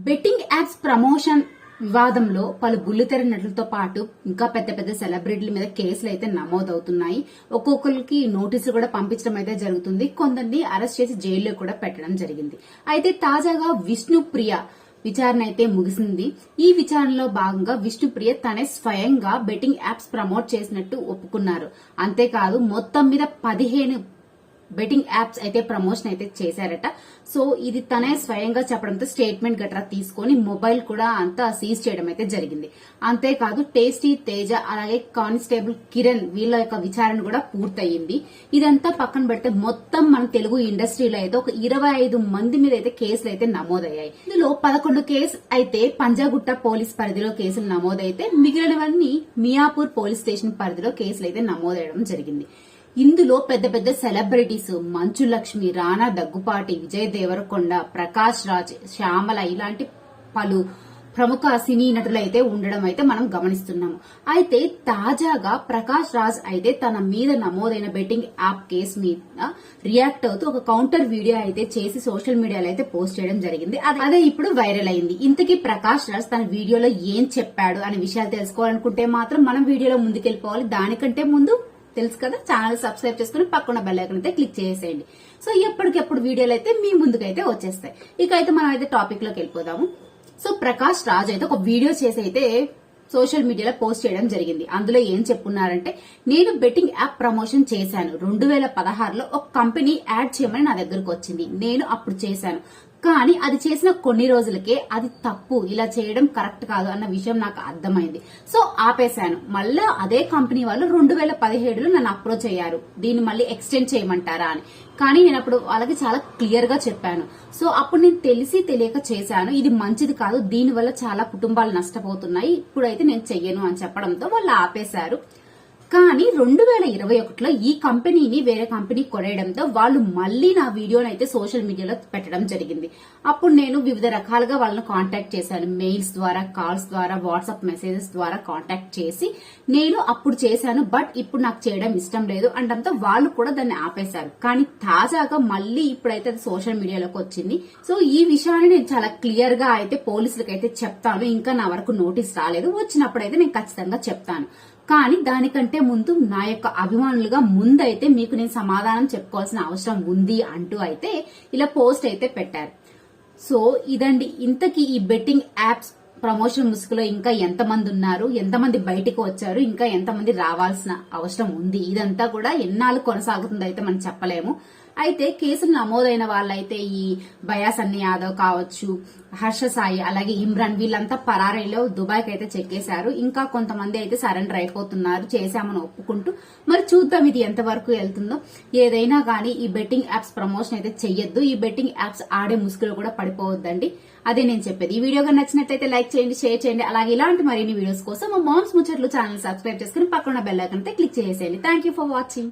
Betting apps promotion వివాదంలో పలు బుల్లితెర నటులతో పాటు ఇంకా పెద్ద పెద్ద సెలబ్రిటీల మీద కేసులు అయితే నమోదవుతున్నాయి. ఒక్కొక్కరికి నోటీసులు కూడా పంపించడం అయితే జరుగుతుంది. కొందరిని అరెస్ట్ చేసి జైల్లో కూడా పెట్టడం జరిగింది. అయితే తాజాగా విష్ణుప్రియ విచారణ అయితే ముగిసింది. ఈ విచారణలో భాగంగా విష్ణుప్రియ తనే స్వయంగా బెట్టింగ్ యాప్స్ ప్రమోట్ చేసినట్టు ఒప్పుకున్నారు. అంతేకాదు మొత్తం మీద 15 బెట్టింగ్ యాప్స్ అయితే ప్రమోషన్ అయితే చేశారట. సో ఇది తనే స్వయంగా చెప్పడంతో స్టేట్మెంట్ గట్రా తీసుకుని మొబైల్ కూడా అంతా సీజ్ చేయడం అయితే జరిగింది. అంతేకాదు టేస్టీ తేజ అలాగే కానిస్టేబుల్ కిరణ్ వీళ్ళ యొక్క విచారణ కూడా పూర్తయింది. ఇదంతా పక్కన పెడితే మొత్తం మన తెలుగు ఇండస్ట్రీలో అయితే ఒక 25 మంది మీద అయితే కేసులు అయితే నమోదయ్యాయి. ఇందులో 11 కేసు అయితే పంజాగుట్ట పోలీస్ పరిధిలో కేసులు నమోదైతే మిగిలినవన్నీ మియాపూర్ పోలీస్ స్టేషన్ పరిధిలో కేసులు అయితే నమోదయ్యడం జరిగింది. ఇందులో పెద్ద పెద్ద సెలబ్రిటీస్ మంచు లక్ష్మి, రానా దగ్గుపాటి, విజయ్ దేవరకొండ, ప్రకాష్ రాజ్, శ్యామల ఇలాంటి పలు ప్రముఖ సినీ నటులు అయితే ఉండడం అయితే మనం గమనిస్తున్నాము. అయితే తాజాగా ప్రకాష్ రాజ్ అయితే తన మీద నమోదైన బెట్టింగ్ యాప్ కేసు మీద రియాక్ట్ అవుతూ ఒక కౌంటర్ వీడియో అయితే చేసి సోషల్ మీడియాలో అయితే పోస్ట్ చేయడం జరిగింది. అదే ఇప్పుడు వైరల్ అయింది. ఇంతకీ ప్రకాష్ రాజ్ తన వీడియోలో ఏం చెప్పాడు అనే విషయాలు తెలుసుకోవాలనుకుంటే మాత్రం మనం వీడియోలో ముందుకెళ్లిపోవాలి. దానికంటే ముందు తెలుసు కదా, ఛానల్ సబ్స్క్రైబ్ చేసుకుని పక్కన బెల్ ఐకాన్ అయితే క్లిక్ చేసేయండి. సో ఎప్పటికెప్పుడు వీడియోలు అయితే మీ ముందుకైతే వచ్చేస్తాయి. ఇక అయితే మనం అయితే టాపిక్ లోకి వెళ్ళిపోదాము. సో ప్రకాష్ రాజ్ అయితే ఒక వీడియో చేసి అయితే సోషల్ మీడియాలో పోస్ట్ చేయడం జరిగింది. అందులో ఏం చెప్పున్నారంటే, నేను బెట్టింగ్ యాప్ ప్రమోషన్ చేశాను. 2016లో ఒక కంపెనీ యాడ్ చేయమని నా దగ్గరకు వచ్చింది. నేను అప్పుడు చేశాను. కానీ అది చేసిన కొన్ని రోజులకే అది తప్పు, ఇలా చేయడం కరెక్ట్ కాదు అన్న విషయం నాకు అర్థమైంది. సో ఆపేశాను. మళ్ళా అదే కంపెనీ వాళ్ళు 2017లో నన్ను అప్రోచ్ అయ్యారు, దీన్ని మళ్ళీ ఎక్స్టెండ్ చేయమంటారా అని. కానీ నేను అప్పుడు వాళ్ళకి చాలా క్లియర్ గా చెప్పాను. సో అప్పుడు నేను తెలిసి తెలియక చేశాను, ఇది మంచిది కాదు, దీని వల్ల చాలా కుటుంబాలు నష్టపోతున్నాయి, ఇప్పుడైతే నేను చెయ్యను అని చెప్పడంతో వాళ్ళు ఆపేశారు. కానీ 2021లో ఈ కంపెనీని వేరే కంపెనీ కొనేయడంతో వాళ్ళు మళ్లీ నా వీడియోని అయితే సోషల్ మీడియాలో పెట్టడం జరిగింది. అప్పుడు నేను వివిధ రకాలుగా వాళ్ళని కాంటాక్ట్ చేశాను. మెయిల్స్ ద్వారా, కాల్స్ ద్వారా, వాట్సాప్ మెసేజెస్ ద్వారా కాంటాక్ట్ చేసి నేను అప్పుడు చేశాను, బట్ ఇప్పుడు నాకు చేయడం ఇష్టం లేదు అనడంతో వాళ్ళు కూడా దాన్ని ఆపేశారు. కానీ తాజాగా మళ్లీ ఇప్పుడైతే సోషల్ మీడియాలోకి వచ్చింది. సో ఈ విషయాన్ని నేను చాలా క్లియర్ గా అయితే పోలీసులకు అయితే చెప్తాను. ఇంకా నా వరకు నోటీస్ రాలేదు, వచ్చినప్పుడైతే నేను ఖచ్చితంగా చెప్తాను. కానీ దానికంటే ముందు నా యొక్క అభిమానులుగా ముందైతే మీకు నేను సమాధానం చెప్పుకోవాల్సిన అవసరం ఉంది అంటూ అయితే ఇలా పోస్ట్ అయితే పెట్టారు. సో ఇదండి, ఇంతకీ ఈ బెట్టింగ్ యాప్స్ ప్రమోషన్ ముసుగులో ఇంకా ఎంతమంది ఉన్నారు, ఎంతమంది బయటకు వచ్చారు, ఇంకా ఎంతమంది రావాల్సిన అవసరం ఉంది, ఇదంతా కూడా ఎన్నాళ్ళు కొనసాగుతుందో అయితే మనం చెప్పలేము. అయితే కేసులు నమోదైన వాళ్ళైతే ఈ బయాసన్ని యాదవ్ కావచ్చు, హర్ష సాయి, అలాగే ఇమ్రాన్ వీళ్ళంతా పరారీలో దుబాయ్కి అయితే చెక్కేశారు. ఇంకా కొంతమంది అయితే సరెండర్ అయిపోతున్నారు చేశామని ఒప్పుకుంటూ. మరి చూద్దాం ఇది ఎంతవరకు వెళ్తుందో. ఏదైనా కానీ ఈ బెట్టింగ్ యాప్స్ ప్రమోషన్ అయితే చెయ్యొద్దు. ఈ బెట్టింగ్ యాప్స్ ఆడే ముసుగులో కూడా పడిపోవద్దండి. అదే నేను చెప్పేది. ఈ వీడియోగా నచ్చినట్లయితే లైక్ చేయండి, షేర్ చేయండి. అలాగే ఇలాంటి మరిన్ని వీడియోస్ కోసం మా మామ్స్ ముచ్చట్లు ఛానల్ సబ్స్క్రైబ్ చేసుకుని పక్కన బెల్ ఐకాన్ అయితే క్లిక్ చేసేయండి. Thank you for watching.